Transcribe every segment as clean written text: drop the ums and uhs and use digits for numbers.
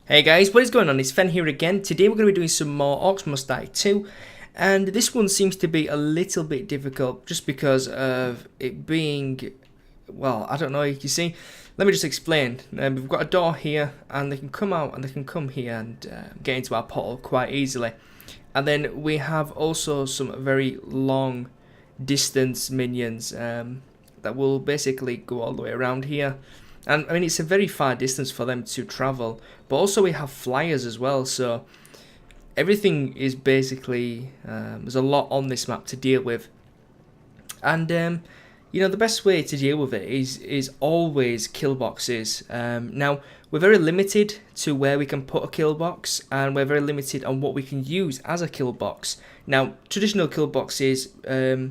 Hey guys, what is going on? It's Fen here again. Today we're going to be doing some more Orcs Must Die 2, and this one seems to be a little bit difficult just because of it being, well, I don't know, you see, let me just explain. We've got a door here, and they can come out and they can come here and get into our portal quite easily. And then we have also some very long distance minions that will basically go all the way around here. And I mean, it's a very far distance for them to travel, but also we have flyers as well, so everything is basically, there's a lot on this map to deal with. And you know, the best way to deal with it is always kill boxes. Now, we're very limited to where we can put a kill box, and we're very limited on what we can use as a kill box. Now, traditional kill boxes, they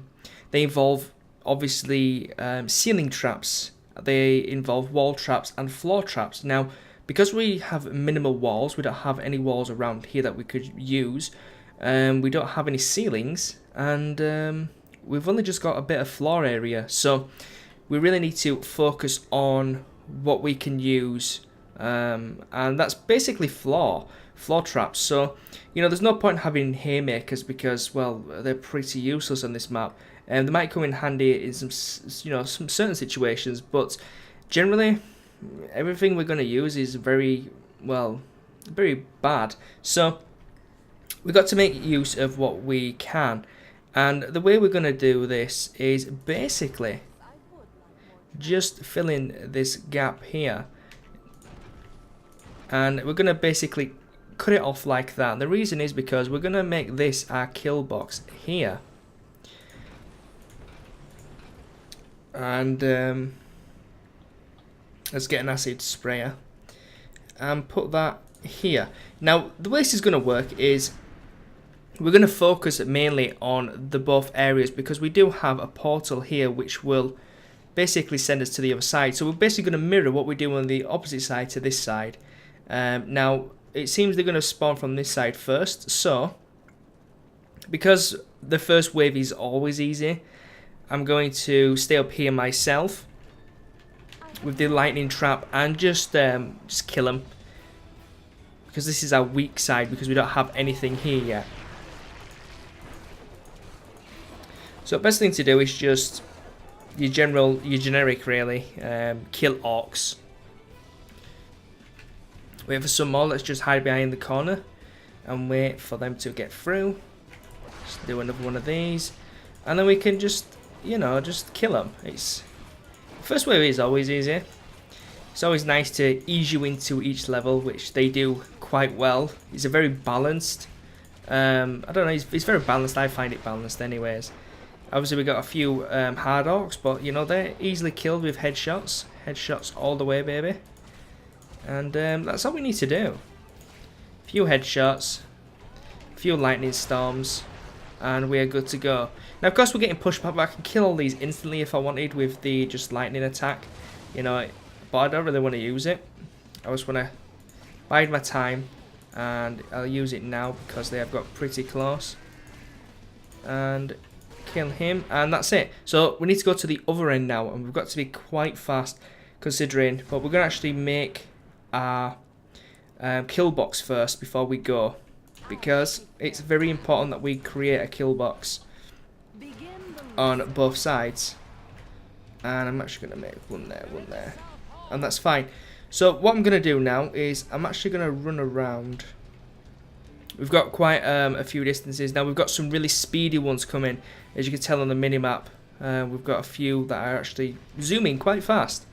involve obviously ceiling traps. They involve wall traps and floor traps. Now, because we have minimal walls, we don't have any walls around here that we could use. We don't have any ceilings, and we've only just got a bit of floor area. So we really need to focus on what we can use, and that's basically floor traps. So you know, there's no point having haymakers because, well, they're pretty useless on this map. And they might come in handy in some, you know, some certain situations, but generally, everything we're going to use is very, well, very bad. So we've got to make use of what we can, and the way we're going to do this is basically just fill in this gap here, and we're going to basically cut it off like that. And the reason is because we're going to make this our kill box here. And let's get an acid sprayer and put that here. Now, the way this is going to work is we're going to focus mainly on the both areas because we do have a portal here which will basically send us to the other side. So we're basically going to mirror what we do on the opposite side to this side. Now, it seems they're going to spawn from this side first. So, because the first wave is always easy, I'm going to stay up here myself with the lightning trap and just kill them, because this is our weak side because we don't have anything here yet. So the best thing to do is just your generic really, kill orcs. Wait for some more. Let's just hide behind the corner and wait for them to get through. Just do another one of these, and then we can just, you know, just kill them. It's first wave is always easy. It's always nice to ease you into each level, which they do quite well. It's a very balanced. I don't know. It's very balanced. I find it balanced, anyways. Obviously, we got a few hard orcs, but you know, they're easily killed with headshots. Headshots all the way, baby. And that's all we need to do. A few headshots, a few lightning storms, and we are good to go. Now, of course, we're getting pushed back, but I can kill all these instantly if I wanted with the just lightning attack, you know, but I don't really want to use it. I just want to bide my time, and I'll use it now because they have got pretty close. And kill him, and that's it. So we need to go to the other end now, and we've got to be quite fast considering, but we're going to actually make our kill box first before we go, because it's very important that we create a kill box on both sides. And I'm actually going to make one there, and that's fine. So what I'm going to do now is I'm actually going to run around. We've got quite a few distances now. We've got some really speedy ones coming, as you can tell on the minimap. We've got a few that are actually zooming quite fast.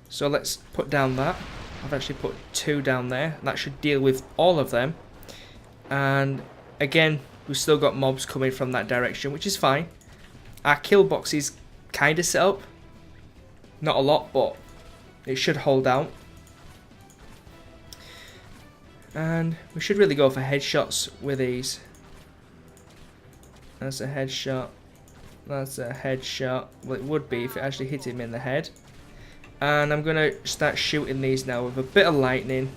So let's put down that. I've actually put 2 down there, and that should deal with all of them. And again, we've still got mobs coming from that direction, which is fine. Our kill box is kind of set up. Not a lot, but it should hold out. And we should really go for headshots with these. That's a headshot. That's a headshot. Well, it would be if it actually hit him in the head. And I'm going to start shooting these now with a bit of lightning,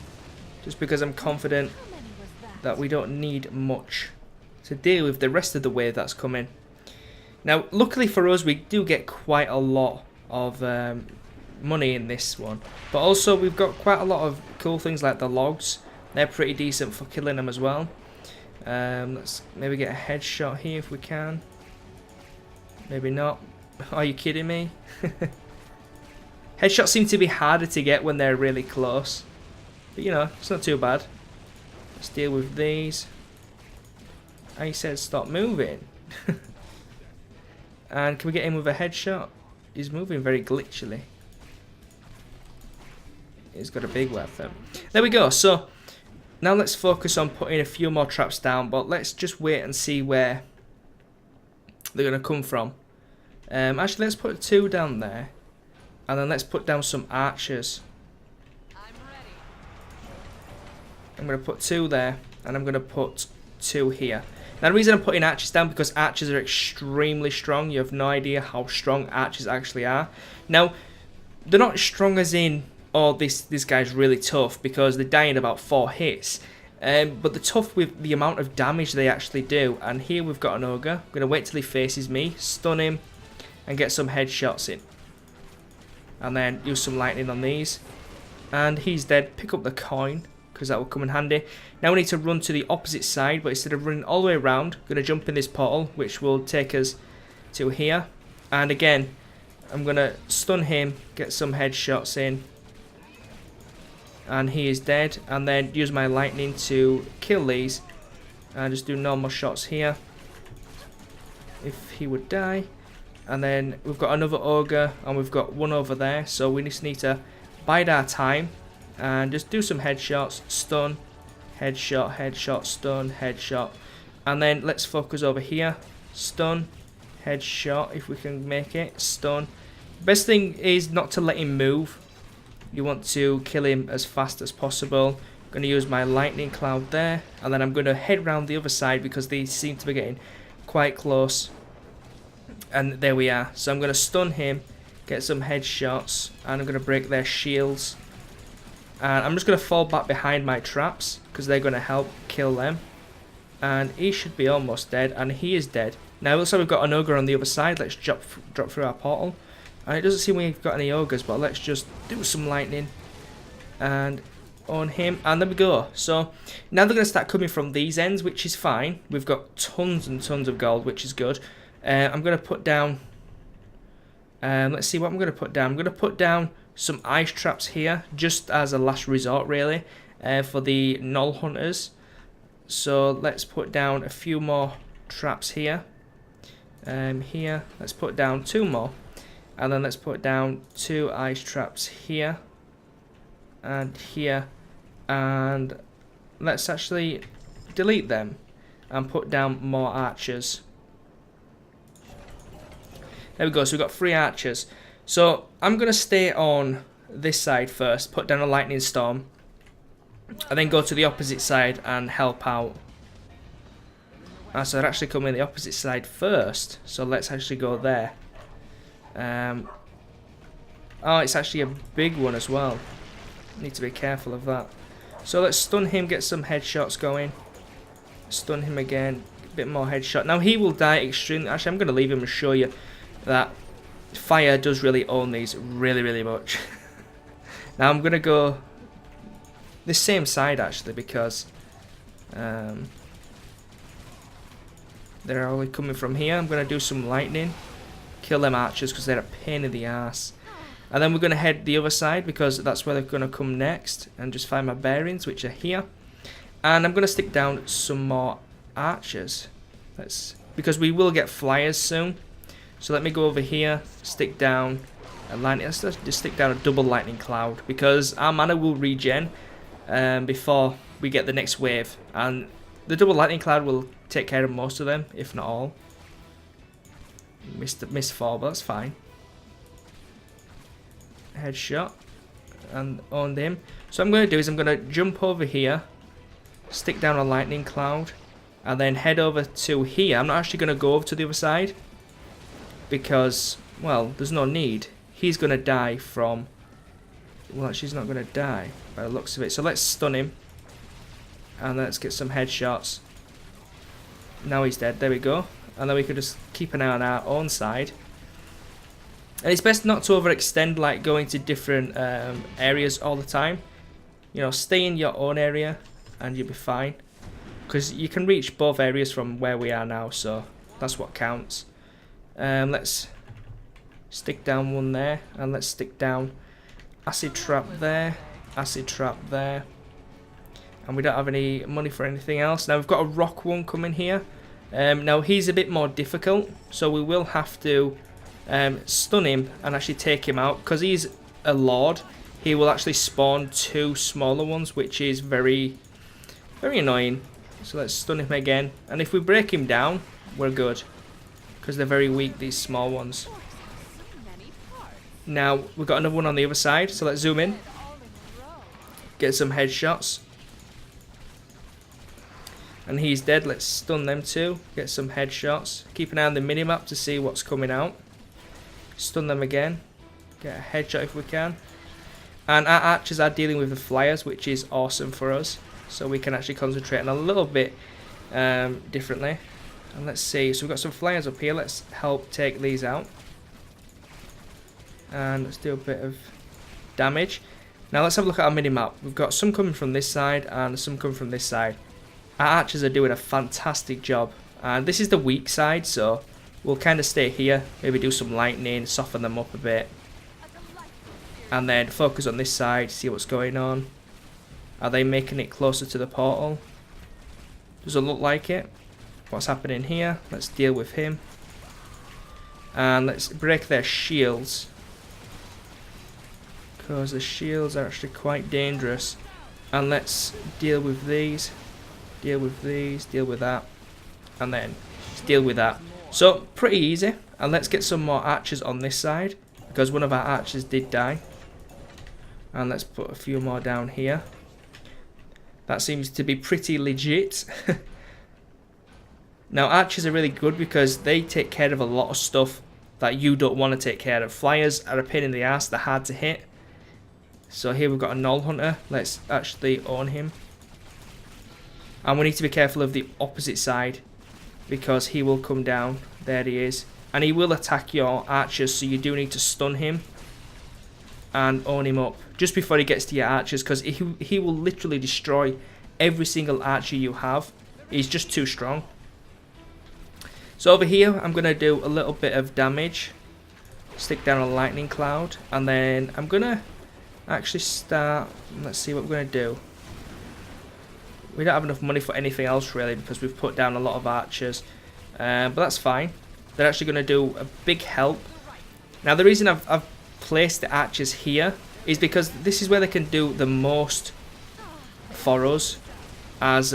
just because I'm confident that we don't need much to deal with the rest of the wave that's coming. Now, luckily for us, we do get quite a lot of money in this one. But also we've got quite a lot of cool things like the logs. They're pretty decent for killing them as well. Let's maybe get a headshot here if we can. Maybe not. Are you kidding me? Headshots seem to be harder to get when they're really close. But you know, it's not too bad. Let's deal with these. I said stop moving. And can we get him with a headshot? He's moving very glitchily. He's got a big weapon. There we go. So now let's focus on putting a few more traps down. But let's just wait and see where they're going to come from. Actually, let's put 2 down there. And then let's put down some archers. I'm going to put 2 there. And I'm going to put 2 here. Now the reason I'm putting archers down because archers are extremely strong. You have no idea how strong archers actually are. Now, they're not strong as in, oh, this guy's really tough because they die in about 4 hits. But they're tough with the amount of damage they actually do. And here we've got an ogre. I'm going to wait till he faces me, stun him, and get some headshots in. And then use some lightning on these. And he's dead. Pick up the coin, because that will come in handy. Now we need to run to the opposite side, but instead of running all the way around, I'm going to jump in this portal, which will take us to here. And again, I'm going to stun him, get some headshots in. And he is dead. And then use my lightning to kill these. And just do normal shots here. If he would die. And then we've got another ogre, and we've got one over there. So we just need to bide our time and just do some headshots, stun, headshot, headshot, stun, headshot. And then let's focus over here, stun, headshot if we can make it, stun. Best thing is not to let him move. You want to kill him as fast as possible. I'm going to use my lightning cloud there, and then I'm going to head round the other side because they seem to be getting quite close. And there we are. So I'm going to stun him, get some headshots, and I'm going to break their shields. And I'm just going to fall back behind my traps because they're going to help kill them. And he should be almost dead, and he is dead. Now it looks like we've got an ogre on the other side. Let's drop through our portal. And it doesn't seem we've got any ogres, but let's just do some lightning and on him, and there we go. So now they're going to start coming from these ends, which is fine. We've got tons and tons of gold, which is good. I'm going to put down, let's see what I'm going to put down. I'm going to put down some ice traps here, just as a last resort really, for the null hunters. So let's put down a few more traps here. Here, let's put down 2 more. And then let's put down 2 ice traps here. And here. And let's actually delete them. And put down more archers. There we go, so we've got 3 archers. So I'm going to stay on this side first, put down a lightning storm. And then go to the opposite side and help out. So I'd actually come in the opposite side first. So let's actually go there. Oh, it's actually a big one as well. Need to be careful of that. So let's stun him, get some headshots going. Stun him again, a bit more headshot. Now he will die extremely. Actually, I'm going to leave him and show you that fire does really own these really, really much. Now I'm going to go the same side actually because they're only coming from here. I'm going to do some lightning. Kill them archers because they're a pain in the ass. And then we're going to head the other side because that's where they're going to come next. And just find my bearings, which are here. And I'm going to stick down some more archers. Because we will get flyers soon. So let me go over here, stick down a lightning. Let's just stick down a double lightning cloud. Because our mana will regen before we get the next wave. And the double lightning cloud will take care of most of them, if not all. Missed 4, but that's fine. Headshot and owned him. So what I'm going to do is I'm going to jump over here, stick down a lightning cloud, and then head over to here. I'm not actually going to go over to the other side because, well, there's no need. He's going to die from, well, actually he's not going to die by the looks of it. So let's stun him and let's get some headshots. Now he's dead. There we go. And then we could just keep an eye on our own side. And it's best not to overextend, like going to different areas all the time. You know, stay in your own area and you'll be fine. Because you can reach both areas from where we are now, so that's what counts. Let's stick down one there, and let's stick down acid trap there, acid trap there. And we don't have any money for anything else. Now we've got a rock one coming here. Now he's a bit more difficult, so we will have to stun him and actually take him out. Because he's a lord, he will actually spawn 2 smaller ones, which is very, very annoying. So let's stun him again. And if we break him down, we're good. Because they're very weak, these small ones. Now we've got another one on the other side, so let's zoom in. Get some headshots. And he's dead. Let's stun them too. Get some headshots. Keep an eye on the minimap to see what's coming out. Stun them again. Get a headshot if we can. And our archers are dealing with the flyers, which is awesome for us. So we can actually concentrate on a little bit differently. And let's see. So we've got some flyers up here. Let's help take these out. And let's do a bit of damage. Now let's have a look at our minimap. We've got some coming from this side and some coming from this side. Our archers are doing a fantastic job. And this is the weak side, so we'll kind of stay here. Maybe do some lightning, soften them up a bit. And then focus on this side, see what's going on. Are they making it closer to the portal? Doesn't look like it. What's happening here? Let's deal with him. And let's break their shields. Because the shields are actually quite dangerous. And let's deal with these. Deal with these. Deal with that. And then let's deal with that. So, pretty easy. And let's get some more archers on this side. Because one of our archers did die. And let's put a few more down here. That seems to be pretty legit. Now archers are really good because they take care of a lot of stuff that you don't want to take care of. Flyers are a pain in the ass, they're hard to hit. So here we've got a Null Hunter. Let's actually own him. And we need to be careful of the opposite side, because he will come down. There he is. And he will attack your archers, so you do need to stun him and own him up just before he gets to your archers, because he will literally destroy every single archer you have. He's just too strong. So over here I'm going to do a little bit of damage. Stick down a lightning cloud, and then I'm going to actually start. Let's see what we're going to do. We don't have enough money for anything else really, because we've put down a lot of archers, but that's fine. They're actually going to do a big help. Now the reason I've placed the archers here is because this is where they can do the most for us, as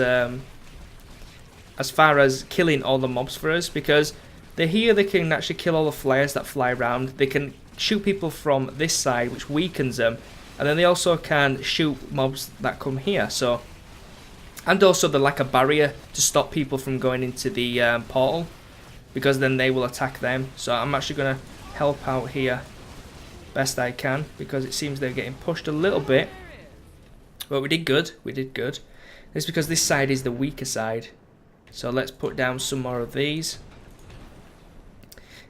far as killing all the mobs for us, because they're here. They can actually kill all the flyers that fly around. They can shoot people from this side, which weakens them, and then they also can shoot mobs that come here. So, and also they're like a barrier to stop people from going into the portal, because then they will attack them. So I'm actually going to help out here best I can, because it seems they're getting pushed a little bit. But we did good. We did good. It's because this side is the weaker side. So let's put down some more of these.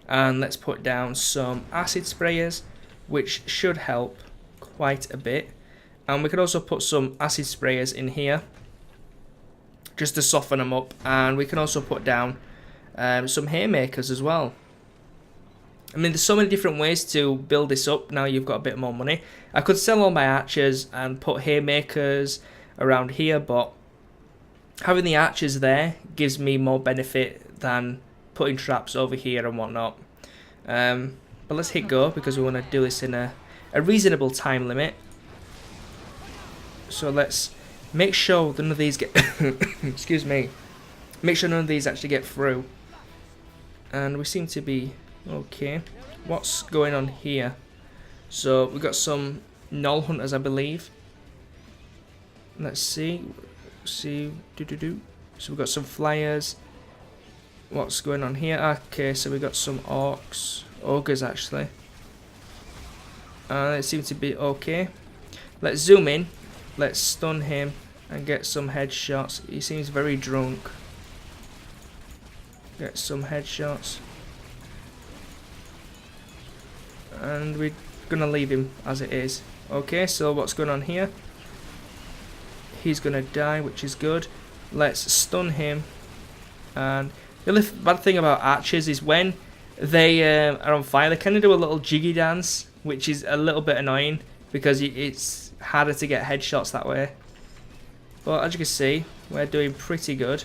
And let's put down some acid sprayers, which should help quite a bit. And we could also put some acid sprayers in here, just to soften them up. And we can also put down some haymakers as well. I mean, there's so many different ways to build this up now you've got a bit more money. I could sell all my archers and put haymakers around here, but having the archers there gives me more benefit than putting traps over here and whatnot. But let's hit go, because we want to do this in a reasonable time limit. So let's make sure none of these get excuse me. Make sure none of these actually get through. And we seem to be okay. What's going on here? So we've got some Null Hunters, I believe. Let's see. So we've got some flyers. What's going on here? Okay, so we've got some orcs, ogres actually. It seems to be okay. Let's zoom in. Let's stun him and get some headshots. He seems very drunk. Get some headshots. And we're gonna leave him as it is. Okay, so what's going on here? He's gonna die, which is good. Let's stun him. And the only bad thing about archers is when they are on fire, they kind of do a little jiggy dance, which is a little bit annoying because it's harder to get headshots that way. But as you can see, we're doing pretty good.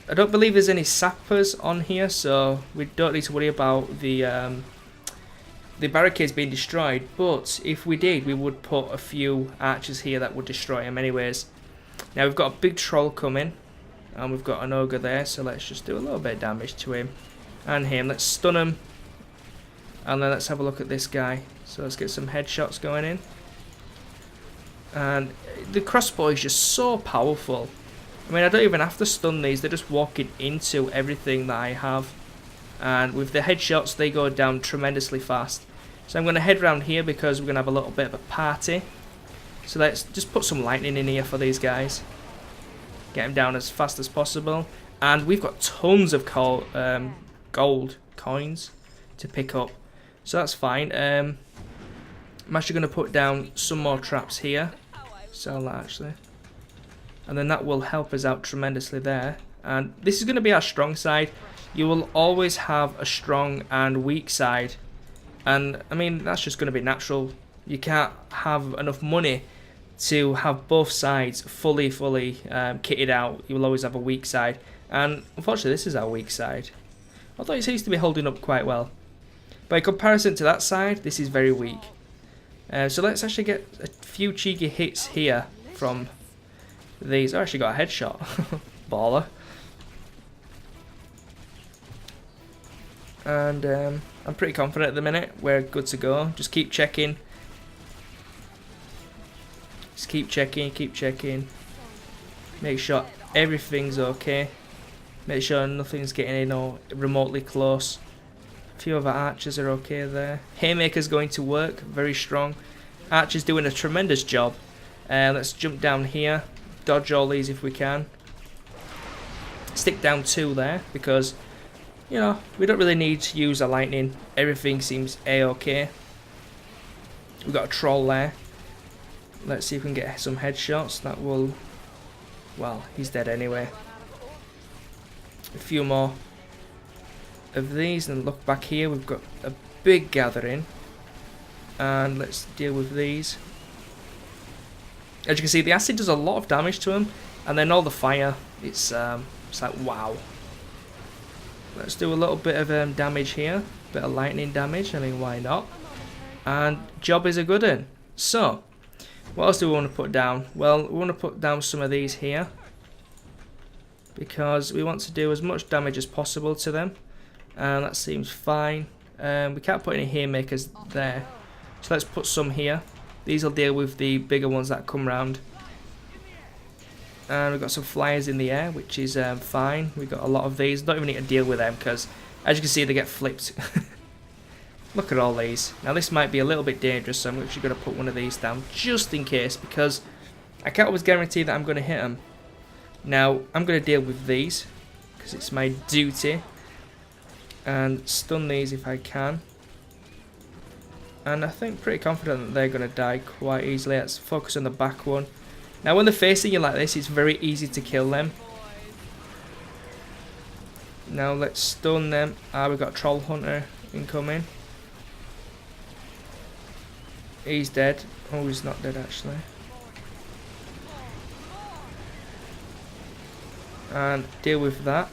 I don't believe there's any sappers on here, so we don't need to worry about the barricades being destroyed. But if we did, we would put a few archers here that would destroy them anyways. Now we've got a big troll coming, and we've got an ogre there, so let's just do a little bit of damage to him and him. Let's stun him, and then let's have a look at this guy. So let's get some headshots going in. And the crossbow is just so powerful. I mean, I don't even have to stun these, they're just walking into everything that I have. And with the headshots, they go down tremendously fast. So I'm going to head round here because we're going to have a little bit of a party. So let's just put some lightning in here for these guys. Get them down as fast as possible. And we've got tons of gold coins to pick up. So that's fine. I'm actually going to put down some more traps here. Sell that actually. And then that will help us out tremendously there. And this is going to be our strong side. You will always have a strong and weak side. And I mean, that's just going to be natural. You can't have enough money to have both sides fully kitted out. You will always have a weak side. And unfortunately, this is our weak side. Although it seems to be holding up quite well. But in comparison to that side, this is very weak. So let's actually get a few cheeky hits here from these. I actually got a headshot. Baller. And I'm pretty confident at the minute. We're good to go. Just keep checking. Just keep checking. Make sure everything's okay. Make sure nothing's getting in or remotely close. A few of our archers are okay there. Haymaker's going to work. Very strong. Archer's doing a tremendous job. Let's jump down here. Dodge all these if we can. Stick down 2 there because, you know, we don't really need to use a lightning. Everything seems a-okay. We've got a troll there. Let's see if we can get some headshots. That will... well, he's dead anyway. A few more of these, and look back here. We've got a big gathering. And let's deal with these. As you can see, the acid does a lot of damage to him. And then all the fire, it's like, wow. Let's do a little bit of damage here. Bit of lightning damage, I mean, why not? And job is a good one. So, what else do we want to put down? Well, we want to put down some of these here. Because we want to do as much damage as possible to them. And that seems fine. We can't put any haymakers there. So let's put some here. These will deal with the bigger ones that come round. And we've got some flyers in the air, which is fine. We've got a lot of these. Don't even need to deal with them because, as you can see, they get flipped. Look at all these. Now this might be a little bit dangerous, so I'm actually going to put one of these down just in case, because I can't always guarantee that I'm going to hit them. Now I'm going to deal with these because it's my duty, and stun these if I can. And I think pretty confident that they're going to die quite easily. Let's focus on the back one. Now when they're facing you like this, it's very easy to kill them. Now let's stun them. We've got a troll hunter incoming. He's dead. Oh, he's not dead actually. And deal with that.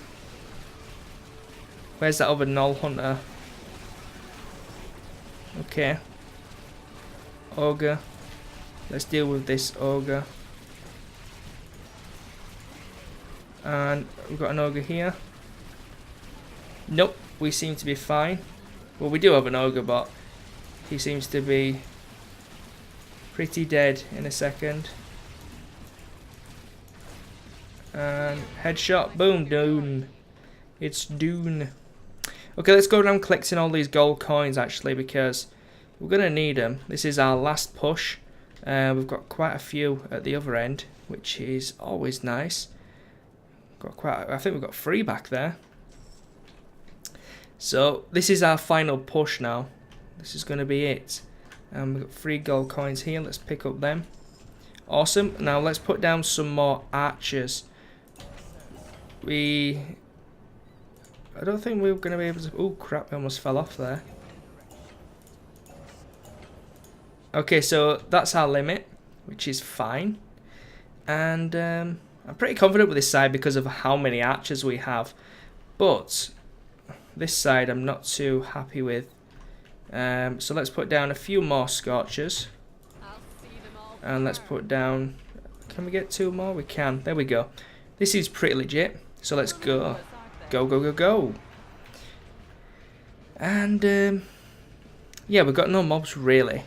Where's that other null hunter? Okay. Ogre. Let's deal with this ogre. And we've got an ogre here. Nope, we seem to be fine. Well, we do have an ogre, but he seems to be pretty dead in a second. And headshot, boom, Dune. It's Dune. Okay, let's go around collecting all these gold coins actually, because we're going to need them. This is our last push. We've got quite a few at the other end, which is always nice. I think we've got 3 back there. So this is our final push now. This is going to be it. We've got 3 gold coins here. Let's pick up them. Awesome. Now let's put down some more archers. I don't think we're going to be able to... Oh crap, we almost fell off there. Okay, so that's our limit, which is fine. And I'm pretty confident with this side because of how many archers we have. But this side I'm not too happy with. So let's put down a few more scorchers. And let's put down... Can we get 2 more? We can. There we go. This is pretty legit. So let's go. Go, go, go, go. And yeah, we've got no mobs really.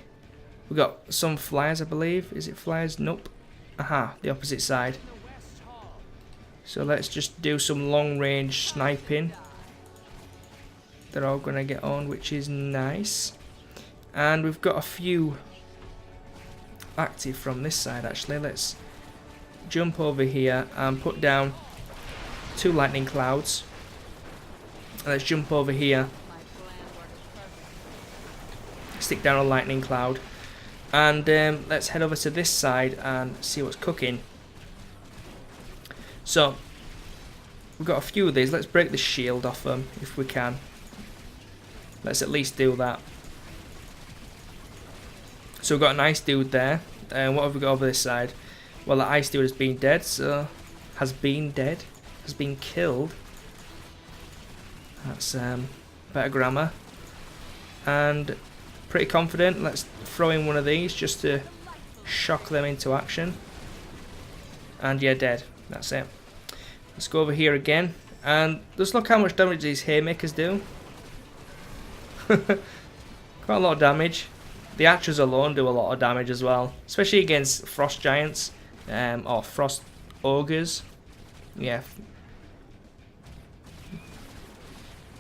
We've got some flyers, I believe. Is it flyers? Nope. Aha, the opposite side. So let's just do some long range sniping. They're all going to get on, which is nice. And we've got a few active from this side actually. Let's jump over here and put down 2 lightning clouds. Let's jump over here. Stick down a lightning cloud. And let's head over to this side and see what's cooking. So, we've got a few of these. Let's break the shield off them if we can. Let's at least do that. So we've got an ice dude there. And what have we got over this side? Well, the ice dude has been dead. So, has been killed. That's better grammar. And pretty confident. Let's throw in one of these just to shock them into action. And yeah, dead. That's it. Let's go over here again. And just look how much damage these haymakers do. Quite a lot of damage. The archers alone do a lot of damage as well, especially against frost giants or frost ogres. Yeah.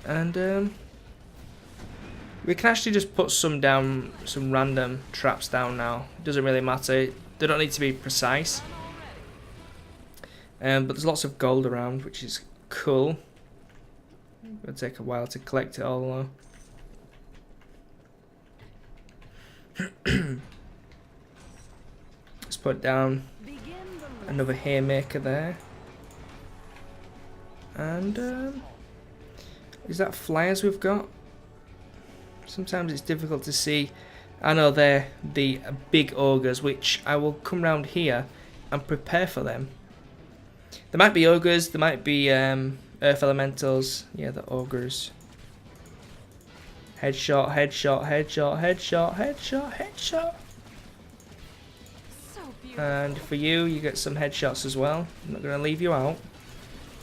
And we can actually just put some random traps down now. It doesn't really matter. They don't need to be precise. But there's lots of gold around, which is cool. It'll take a while to collect it all though. Let's put down another haymaker there. And is that flyers we've got? Sometimes it's difficult to see. I know they're the big ogres, which I will come round here and prepare for them. There might be ogres, there might be earth elementals. Yeah, the ogres. Headshot, headshot, headshot, headshot, headshot, headshot. And for you, you get some headshots as well. I'm not going to leave you out.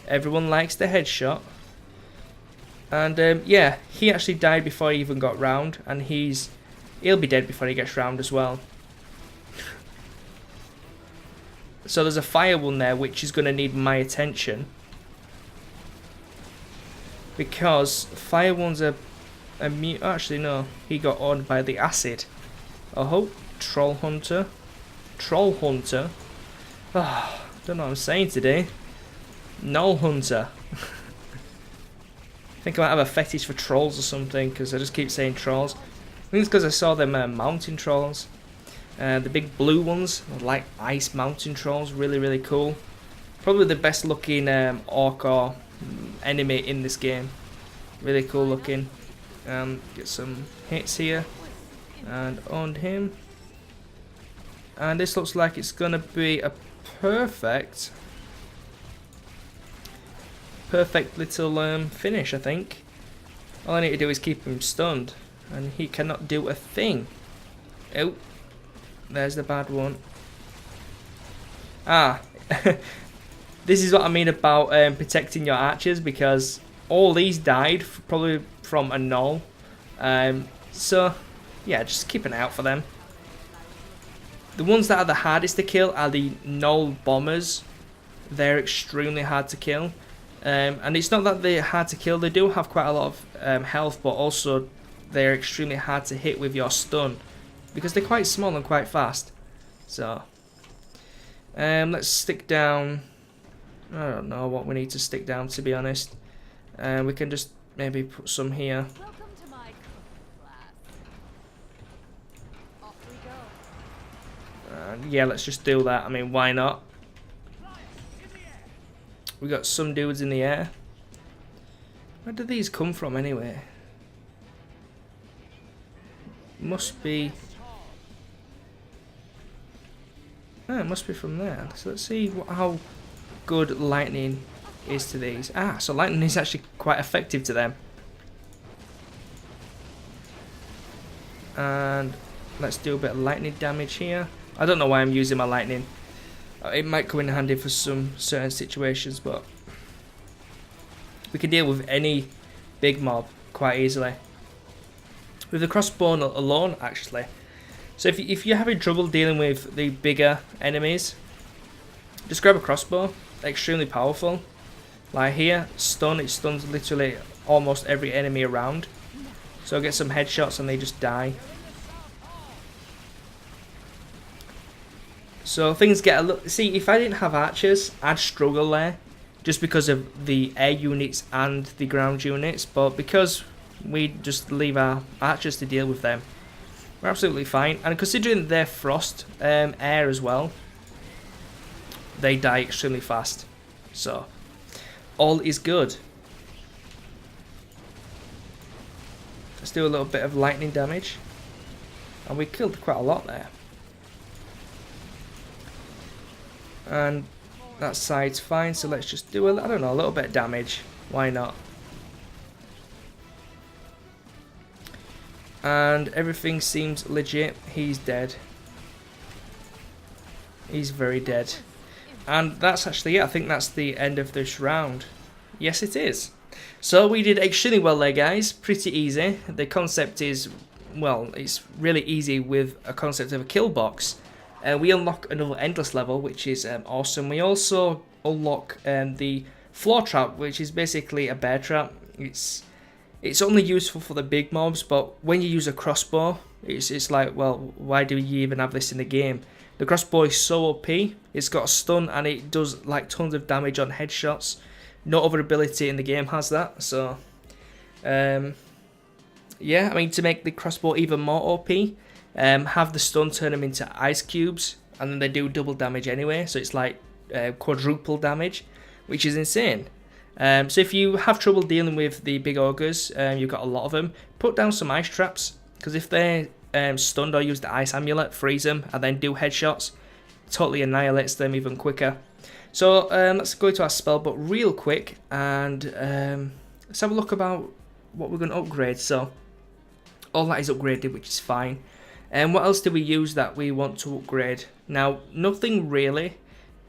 Everyone likes the headshot. And yeah, he actually died before he even got round, and he'll be dead before he gets round as well. So there's a fire one there which is going to need my attention, because fire ones are actually no, he got owned by the acid. Oh, troll hunter. Troll hunter. Oh, don't know what I'm saying today. Null hunter. I think I might have a fetish for trolls or something, because I just keep saying trolls. I think it's because I saw them mountain trolls. The big blue ones, like ice mountain trolls, really, really cool. Probably the best looking orc or enemy in this game. Really cool looking. Get some hits here. And on him. And this looks like it's going to be a perfect little finish, I think. All I need to do is keep him stunned, and he cannot do a thing. Oh, there's the bad one. Ah, this is what I mean about protecting your archers, because all these died probably from a null. So yeah, just keep an eye out for them. The ones that are the hardest to kill are the null bombers. They're extremely hard to kill. And it's not that they're hard to kill, they do have quite a lot of health, but also they're extremely hard to hit with your stun, because they're quite small and quite fast. So let's stick down, I don't know what we need to stick down, to be honest. We can just maybe put some here. And yeah, let's just do that. I mean, why not? We got some dudes in the air. Where do these come from anyway? Must be... Oh, it must be from there. So let's see how good lightning is to these. Ah, so lightning is actually quite effective to them. And let's do a bit of lightning damage here. I don't know why I'm using my lightning. It might come in handy for some certain situations, but we can deal with any big mob quite easily. With the crossbow alone, actually. So if you're having trouble dealing with the bigger enemies, just grab a crossbow. Extremely powerful. Like here, stun, it stuns literally almost every enemy around. So I get some headshots and they just die. So things get a little... See, if I didn't have archers, I'd struggle there. Just because of the air units and the ground units. But because we just leave our archers to deal with them, we're absolutely fine. And considering they're frost air as well, they die extremely fast. So, all is good. Let's do a little bit of lightning damage. And we killed quite a lot there. And that side's fine, so let's just do I don't know, a little bit of damage. Why not? And everything seems legit. He's dead. He's very dead. And that's actually it. I think that's the end of this round. Yes, it is. So we did extremely well there, guys. Pretty easy. The concept is, well, it's really easy with a concept of a kill box. We unlock another endless level, which is awesome. We also unlock the floor trap, which is basically a bear trap. It's only useful for the big mobs, but when you use a crossbow, it's like, well, why do you even have this in the game? The crossbow is so OP. It's got a stun and it does like tons of damage on headshots. No other ability in the game has that. So, yeah, I mean, to make the crossbow even more OP, have the stun turn them into ice cubes, and then they do double damage anyway, so it's like quadruple damage, which is insane. So if you have trouble dealing with the big ogres, you've got a lot of them, put down some ice traps, because if they're stunned or use the ice amulet, freeze them, and then do headshots, totally annihilates them even quicker. So let's go to our spell book real quick, and let's have a look about what we're going to upgrade. So all that is upgraded, which is fine. And what else do we use that we want to upgrade? Now, nothing really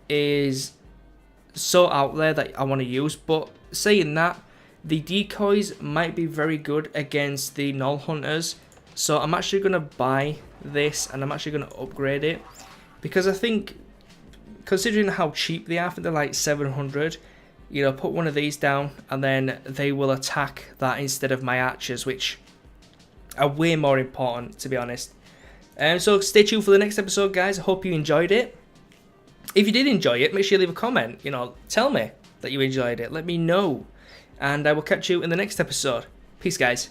is so out there that I want to use, but saying that, the decoys might be very good against the null hunters. So I'm actually going to buy this, and I'm actually going to upgrade it, because I think, considering how cheap they are, I think they're like 700, you know, put one of these down, and then they will attack that instead of my archers, which are way more important, to be honest. So stay tuned for the next episode, guys. I hope you enjoyed it. If you did enjoy it, make sure you leave a comment. You know, tell me that you enjoyed it. Let me know. And I will catch you in the next episode. Peace, guys.